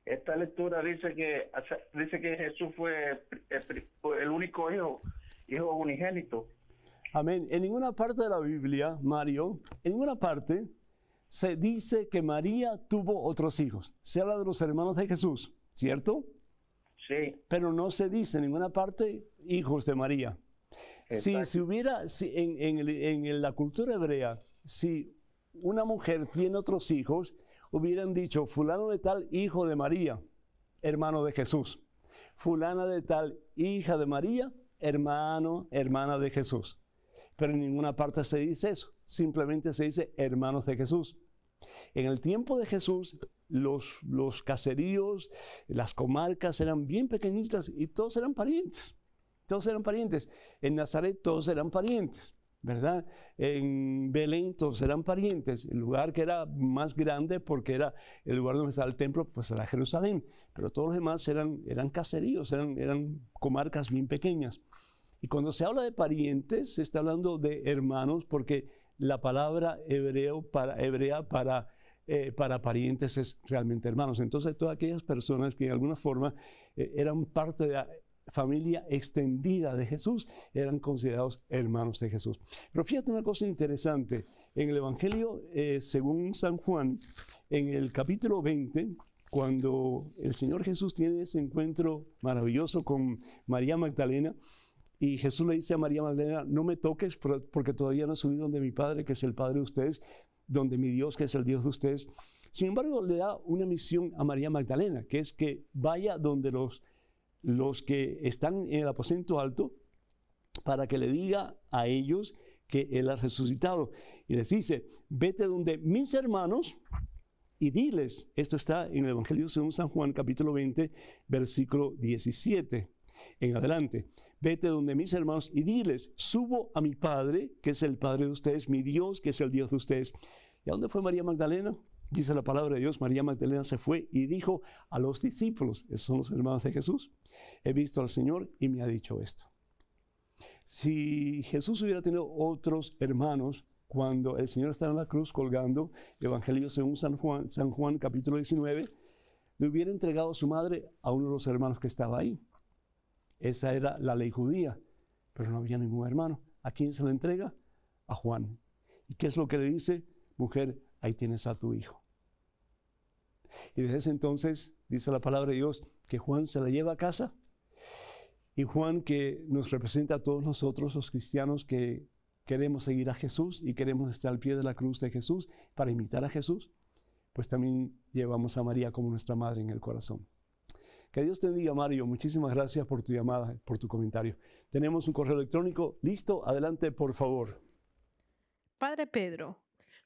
Esta lectura dice que Jesús fue el único hijo unigénito. Amén. En ninguna parte de la Biblia, Mario, en ninguna parte se dice que María tuvo otros hijos. Se habla de los hermanos de Jesús, ¿cierto? Sí. Pero no se dice en ninguna parte hijos de María. Si hubiera, en la cultura hebrea, si una mujer tiene otros hijos, hubieran dicho fulano de tal, hijo de María, hermano de Jesús. Fulana de tal, hija de María, hermana de Jesús. Pero en ninguna parte se dice eso, simplemente se dice hermanos de Jesús. En el tiempo de Jesús, los caseríos, las comarcas eran bien pequeñitas y todos eran parientes. Todos eran parientes. En Nazaret todos eran parientes, ¿verdad? En Belén todos eran parientes. El lugar que era más grande, porque era el lugar donde estaba el templo, pues era Jerusalén. Pero todos los demás eran caseríos, eran comarcas bien pequeñas. Y cuando se habla de parientes, se está hablando de hermanos, porque la palabra hebrea para parientes es realmente hermanos. Entonces, todas aquellas personas que de alguna forma eran parte de la familia extendida de Jesús, eran considerados hermanos de Jesús. Pero fíjate una cosa interesante. En el Evangelio, según San Juan, en el capítulo 20, cuando el Señor Jesús tiene ese encuentro maravilloso con María Magdalena, y Jesús le dice a María Magdalena, no me toques porque todavía no he subido donde mi Padre, que es el Padre de ustedes, donde mi Dios, que es el Dios de ustedes. Sin embargo, le da una misión a María Magdalena, que es que vaya donde los que están en el aposento alto, para que le diga a ellos que Él ha resucitado. Y les dice, vete donde mis hermanos y diles, esto está en el Evangelio según San Juan, capítulo 20, versículo 17, en adelante. Vete donde mis hermanos y diles, subo a mi Padre, que es el Padre de ustedes, mi Dios, que es el Dios de ustedes. ¿Y a dónde fue María Magdalena? Dice la palabra de Dios, María Magdalena se fue y dijo a los discípulos, esos son los hermanos de Jesús, he visto al Señor y me ha dicho esto. Si Jesús hubiera tenido otros hermanos, cuando el Señor estaba en la cruz colgando, Evangelio según San Juan capítulo 19, le hubiera entregado a su madre a uno de los hermanos que estaba ahí. Esa era la ley judía, pero no había ningún hermano. ¿A quién se le entrega? A Juan. ¿Y qué es lo que le dice? Mujer, ahí tienes a tu hijo. Y desde ese entonces, dice la palabra de Dios, que Juan se la lleva a casa. Y Juan, que nos representa a todos nosotros, los cristianos que queremos seguir a Jesús y queremos estar al pie de la cruz de Jesús para imitar a Jesús, pues también llevamos a María como nuestra madre en el corazón. Que Dios te bendiga, Mario. Muchísimas gracias por tu llamada, por tu comentario. Tenemos un correo electrónico. Listo, adelante, por favor. Padre Pedro,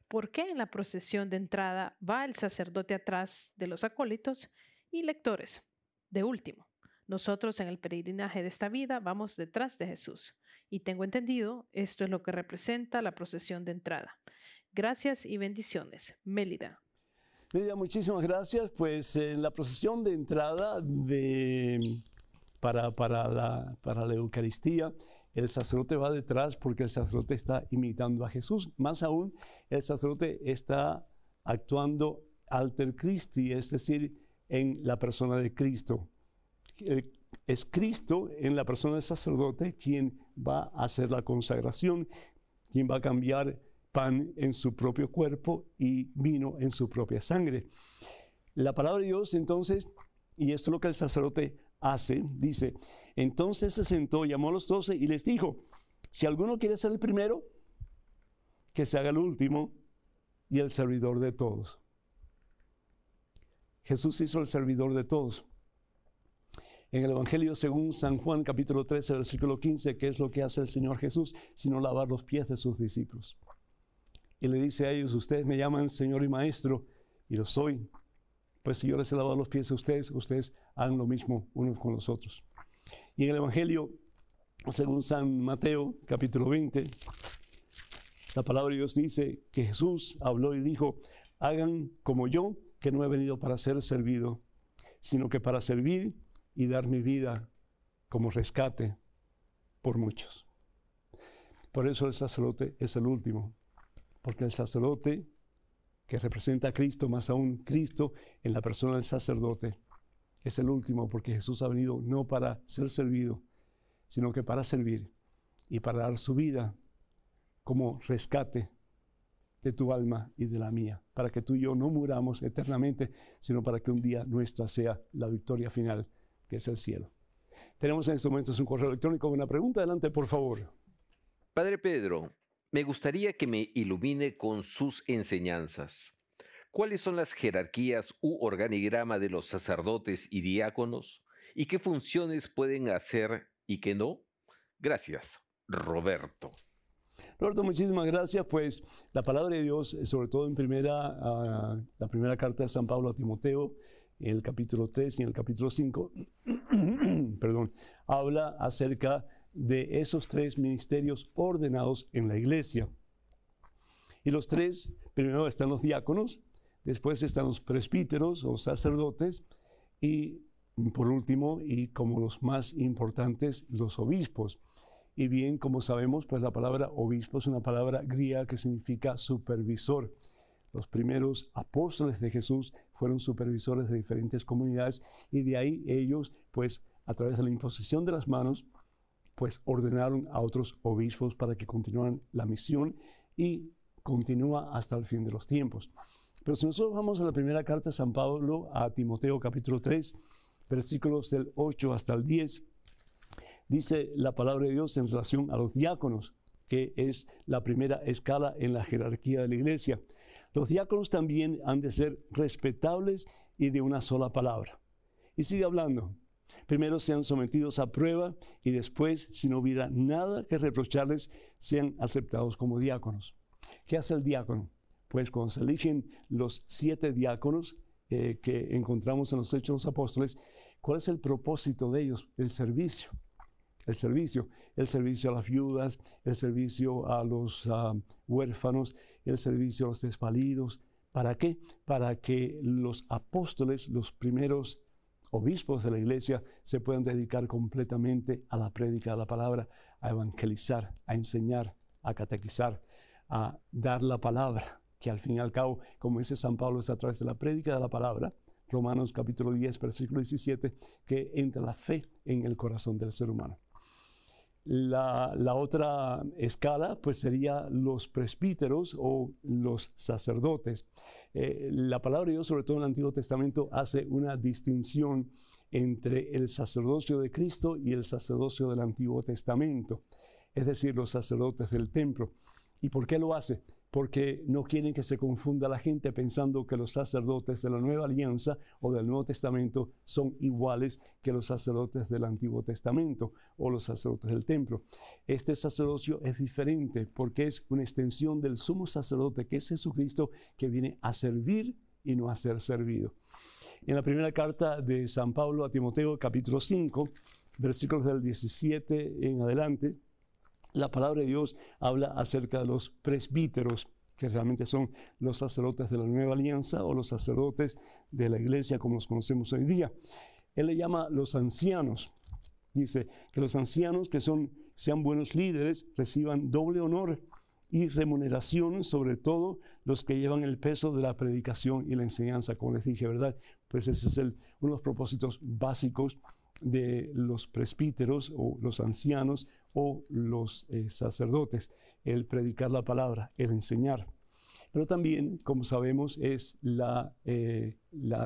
¿por qué en la procesión de entrada va el sacerdote atrás de los acólitos y lectores? De último, nosotros en el peregrinaje de esta vida vamos detrás de Jesús. Y tengo entendido, esto es lo que representa la procesión de entrada. Gracias y bendiciones. Mélida. Mélida, muchísimas gracias. Pues en la procesión de entrada para la Eucaristía, el sacerdote va detrás porque el sacerdote está imitando a Jesús. Más aún, el sacerdote está actuando alter Christi, es decir, en la persona de Cristo. Es Cristo en la persona del sacerdote quien va a hacer la consagración, quien va a cambiar pan en su propio cuerpo y vino en su propia sangre. La palabra de Dios entonces, y esto es lo que el sacerdote hace, dice, entonces se sentó, llamó a los 12 y les dijo, si alguno quiere ser el primero, que se haga el último y el servidor de todos. Jesús hizo el servidor de todos. En el Evangelio según San Juan capítulo 13, versículo 15, ¿qué es lo que hace el Señor Jesús? Sino lavar los pies de sus discípulos. Y le dice a ellos, ustedes me llaman Señor y Maestro, y lo soy. Pues si yo les he lavado los pies a ustedes, ustedes hagan lo mismo unos con los otros. Y en el Evangelio según San Mateo capítulo 20, la palabra de Dios dice que Jesús habló y dijo, hagan como yo, que no he venido para ser servido, sino que para servir y dar mi vida como rescate por muchos. Por eso el sacerdote es el último, porque el sacerdote que representa a Cristo, más aún Cristo en la persona del sacerdote, es el último, porque Jesús ha venido no para ser servido, sino que para servir y para dar su vida como rescate de tu alma y de la mía, para que tú y yo no muramos eternamente, sino para que un día nuestra sea la victoria final, que es el cielo. Tenemos en estos momentos un correo electrónico con una pregunta. Adelante, por favor. Padre Pedro, me gustaría que me ilumine con sus enseñanzas. ¿Cuáles son las jerarquías u organigrama de los sacerdotes y diáconos? ¿Y qué funciones pueden hacer y qué no? Gracias, Roberto. Roberto, muchísimas gracias. Pues la palabra de Dios, sobre todo en la primera carta de San Pablo a Timoteo, en el capítulo 3 y en el capítulo 5, perdón, habla acerca de esos tres ministerios ordenados en la iglesia. Y los tres, primero están los diáconos, después están los presbíteros o sacerdotes, y por último, y como los más importantes, los obispos. Y bien, como sabemos, pues la palabra obispo es una palabra griega que significa supervisor. Los primeros apóstoles de Jesús fueron supervisores de diferentes comunidades y de ahí ellos, pues a través de la imposición de las manos, pues ordenaron a otros obispos para que continuaran la misión y continúa hasta el fin de los tiempos. Pero si nosotros vamos a la primera carta de San Pablo a Timoteo capítulo 3, versículos del 8 hasta el 10, dice la palabra de Dios en relación a los diáconos, que es la primera escala en la jerarquía de la iglesia. Los diáconos también han de ser respetables y de una sola palabra. Y sigue hablando. Primero sean sometidos a prueba y después, si no hubiera nada que reprocharles, sean aceptados como diáconos. ¿Qué hace el diácono? Pues cuando se eligen los 7 diáconos que encontramos en los Hechos de los Apóstoles, ¿cuál es el propósito de ellos? El servicio. El servicio a las viudas, el servicio a los huérfanos, el servicio a los desvalidos. ¿Para qué? Para que los apóstoles, los primeros obispos de la iglesia, se puedan dedicar completamente a la prédica de la palabra, a evangelizar, a enseñar, a catequizar, a dar la palabra, que al fin y al cabo, como dice San Pablo, es a través de la prédica de la palabra, Romanos capítulo 10, versículo 17, que entra la fe en el corazón del ser humano. La otra escala pues sería los presbíteros o los sacerdotes. La palabra de Dios, sobre todo en el Antiguo Testamento, hace una distinción entre el sacerdocio de Cristo y el sacerdocio del Antiguo Testamento, es decir, los sacerdotes del templo. ¿Y por qué lo hace? Porque no quieren que se confunda la gente pensando que los sacerdotes de la Nueva Alianza o del Nuevo Testamento son iguales que los sacerdotes del Antiguo Testamento o los sacerdotes del templo. Este sacerdocio es diferente porque es una extensión del sumo sacerdote, que es Jesucristo, que viene a servir y no a ser servido. En la primera carta de San Pablo a Timoteo, capítulo 5, versículos del 17 en adelante, la palabra de Dios habla acerca de los presbíteros, que realmente son los sacerdotes de la Nueva Alianza o los sacerdotes de la iglesia como los conocemos hoy día. Él le llama los ancianos. Dice que los ancianos que sean buenos líderes reciban doble honor y remuneración, sobre todo los que llevan el peso de la predicación y la enseñanza, como les dije, ¿verdad? Pues ese es uno de los propósitos básicos de los presbíteros o los ancianos o los sacerdotes, el predicar la palabra, el enseñar. Pero también, como sabemos, es la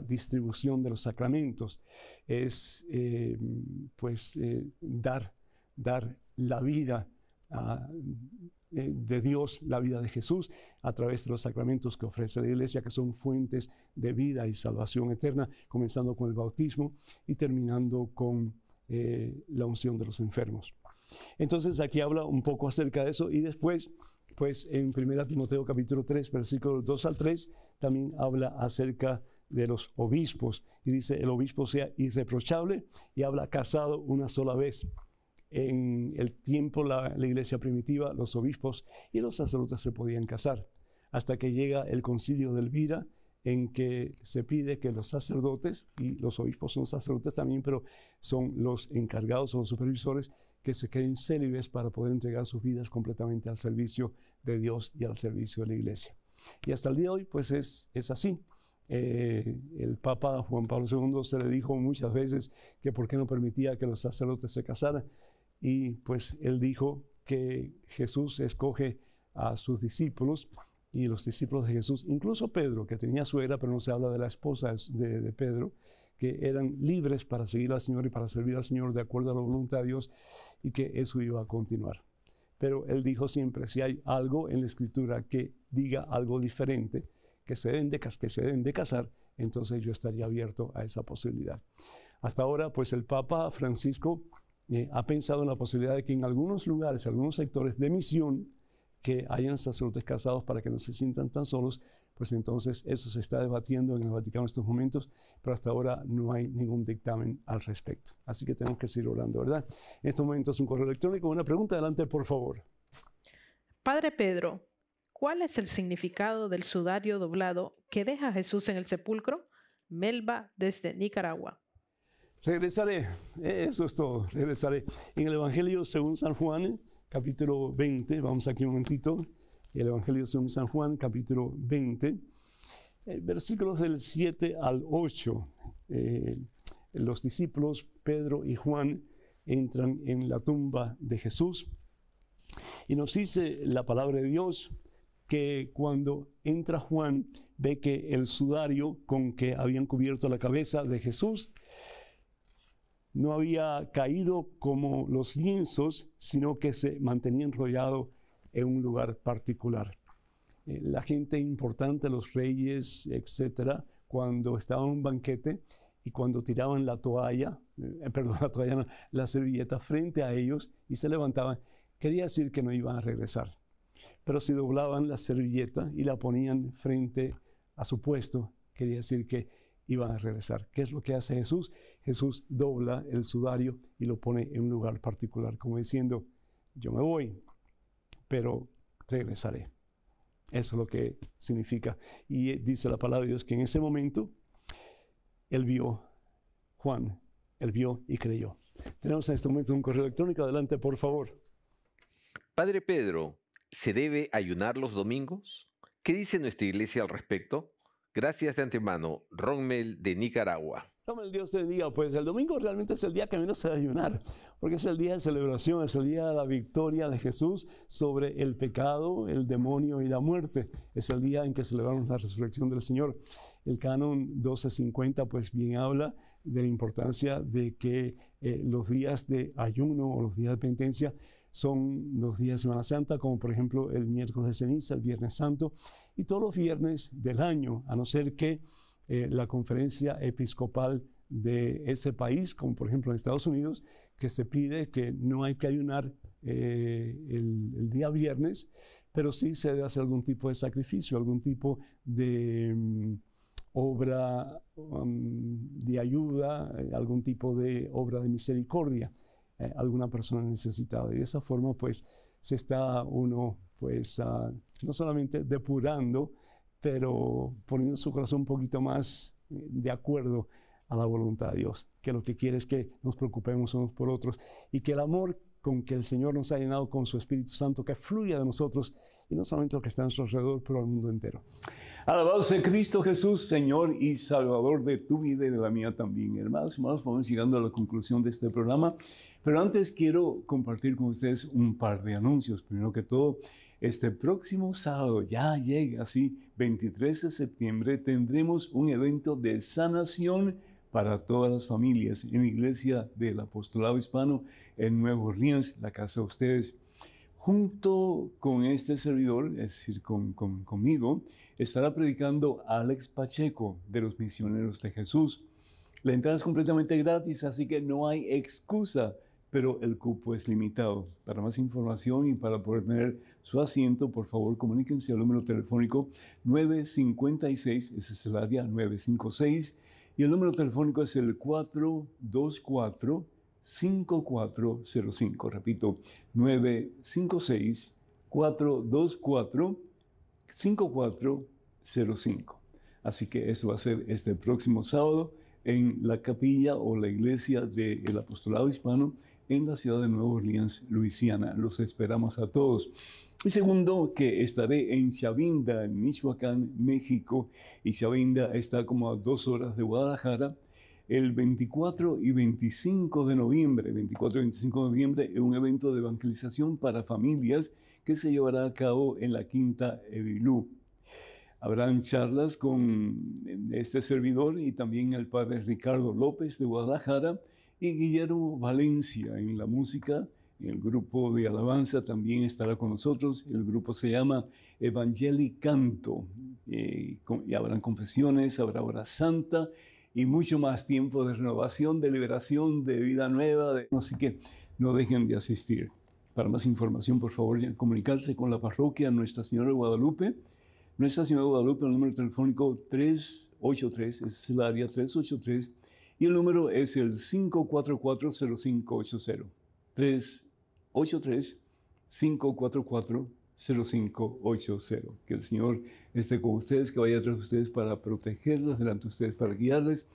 distribución de los sacramentos, es dar la vida de Dios, la vida de Jesús, a través de los sacramentos que ofrece la iglesia, que son fuentes de vida y salvación eterna, comenzando con el bautismo y terminando con la unción de los enfermos. Entonces aquí habla un poco acerca de eso, y después, pues en 1 Timoteo capítulo 3, versículos 2 al 3, también habla acerca de los obispos, y dice, el obispo sea irreprochable, y habla casado una sola vez. En el tiempo, la iglesia primitiva, los obispos y los sacerdotes se podían casar, hasta que llega el concilio de Elvira, en que se pide que los sacerdotes, y los obispos son sacerdotes también, pero son los encargados o los supervisores, que se queden célibes para poder entregar sus vidas completamente al servicio de Dios y al servicio de la iglesia. Y hasta el día de hoy, pues es así. El Papa Juan Pablo II se le dijo muchas veces que por qué no permitía que los sacerdotes se casaran, y pues él dijo que Jesús escoge a sus discípulos, y los discípulos de Jesús, incluso Pedro, que tenía suegra, pero no se habla de la esposa de Pedro, que eran libres para seguir al Señor y para servir al Señor de acuerdo a la voluntad de Dios, y que eso iba a continuar. Pero él dijo siempre, si hay algo en la Escritura que diga algo diferente, que se deben de casar, entonces yo estaría abierto a esa posibilidad. Hasta ahora, pues el Papa Francisco ha pensado en la posibilidad de que en algunos lugares, algunos sectores de misión, que hayan sacerdotes casados para que no se sientan tan solos, pues entonces eso se está debatiendo en el Vaticano en estos momentos, pero hasta ahora no hay ningún dictamen al respecto. Así que tenemos que seguir orando, ¿verdad? En estos momentos un correo electrónico, una pregunta, adelante por favor. Padre Pedro, ¿cuál es el significado del sudario doblado que deja Jesús en el sepulcro? Melba, desde Nicaragua. Regresaré, eso es todo, regresaré. En el Evangelio según San Juan, capítulo 20, vamos aquí un momentito, el Evangelio según San Juan, capítulo 20, versículos del 7 al 8. Los discípulos Pedro y Juan entran en la tumba de Jesús, y nos dice la palabra de Dios que cuando entra Juan, ve que el sudario con que habían cubierto la cabeza de Jesús no había caído como los lienzos, sino que se mantenía enrollado en un lugar particular. La gente importante, los reyes, etcétera, cuando estaban en un banquete y cuando tiraban la toalla, la servilleta frente a ellos y se levantaban, quería decir que no iban a regresar. Pero si doblaban la servilleta y la ponían frente a su puesto, quería decir que iban a regresar. ¿Qué es lo que hace Jesús? Jesús dobla el sudario y lo pone en un lugar particular, como diciendo, yo me voy, pero regresaré. Eso es lo que significa. Y dice la palabra de Dios que en ese momento él vio, Juan, él vio y creyó. Tenemos en este momento un correo electrónico. Adelante, por favor. Padre Pedro, ¿se debe ayunar los domingos? ¿Qué dice nuestra iglesia al respecto? Gracias de antemano, Rommel de Nicaragua. Rommel, Dios te bendiga. Pues el domingo realmente es el día que menos se debe ayunar, porque es el día de celebración, es el día de la victoria de Jesús sobre el pecado, el demonio y la muerte. Es el día en que celebramos la resurrección del Señor. El canon 1250 pues bien habla de la importancia de que los días de ayuno o los días de penitencia son los días de Semana Santa, como por ejemplo el miércoles de ceniza, el Viernes Santo, y todos los viernes del año, a no ser que la conferencia episcopal de ese país, como por ejemplo en Estados Unidos, que se pide que no hay que ayunar el día viernes, pero sí se debe hacer algún tipo de sacrificio, algún tipo de obra de ayuda, algún tipo de obra de misericordia, alguna persona necesitada. Y de esa forma pues se está uno pues no solamente depurando, pero poniendo su corazón un poquito más de acuerdo a la voluntad de Dios, que lo que quiere es que nos preocupemos unos por otros y que el amor con que el Señor nos ha llenado con su Espíritu Santo, que fluya de nosotros, y no solamente lo que está a nuestro alrededor, pero al mundo entero. Alabado sea Cristo Jesús, Señor y Salvador de tu vida y de la mía también. Hermanos y hermanos, vamos llegando a la conclusión de este programa, pero antes quiero compartir con ustedes un par de anuncios. Primero que todo, este próximo sábado, ya llega así, 23 de septiembre, tendremos un evento de sanación para todas las familias en la Iglesia del Apostolado Hispano en Nueva Orleans, la casa de ustedes. Junto con este servidor, es decir, conmigo, estará predicando Alex Pacheco de los Misioneros de Jesús. La entrada es completamente gratis, así que no hay excusa, pero el cupo es limitado. Para más información y para poder tener su asiento, por favor, comuníquense al número telefónico 956, ese es el área 956, y el número telefónico es el 424-5405. Repito, 956-424-5405. Así que eso va a ser este próximo sábado en la capilla o la iglesia del Apostolado Hispano en la ciudad de Nueva Orleans, Luisiana. Los esperamos a todos. Y segundo, que estaré en Chavinda, en Michoacán, México. Y Chavinda está como a 2 horas de Guadalajara. El 24 y 25 de noviembre, 24 y 25 de noviembre, es un evento de evangelización para familias que se llevará a cabo en la Quinta Evilú. Habrán charlas con este servidor y también el padre Ricardo López de Guadalajara y Guillermo Valencia en la música. El grupo de alabanza también estará con nosotros. El grupo se llama Evangelii Canto. Y habrán confesiones, habrá hora santa y mucho más tiempo de renovación, de liberación, de vida nueva. Así que no dejen de asistir. Para más información, por favor, comunicarse con la parroquia Nuestra Señora de Guadalupe. Nuestra Señora de Guadalupe, el número telefónico 383, es el área 383, y el número es el 544-0580. 383-544-0580. Que el Señor esté con ustedes, que vaya atrás de ustedes para protegerlos, delante de ustedes para guiarles,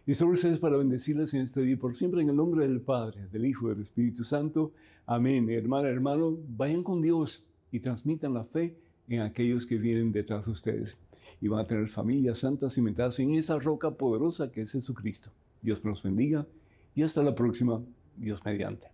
y sobre ustedes para bendecirles en este día por siempre, en el nombre del Padre, del Hijo y del Espíritu Santo. Amén. Hermana, hermano, vayan con Dios y transmitan la fe en aquellos que vienen detrás de ustedes. Y van a tener familias santas cimentadas en esa roca poderosa que es Jesucristo. Dios nos bendiga y hasta la próxima, Dios mediante.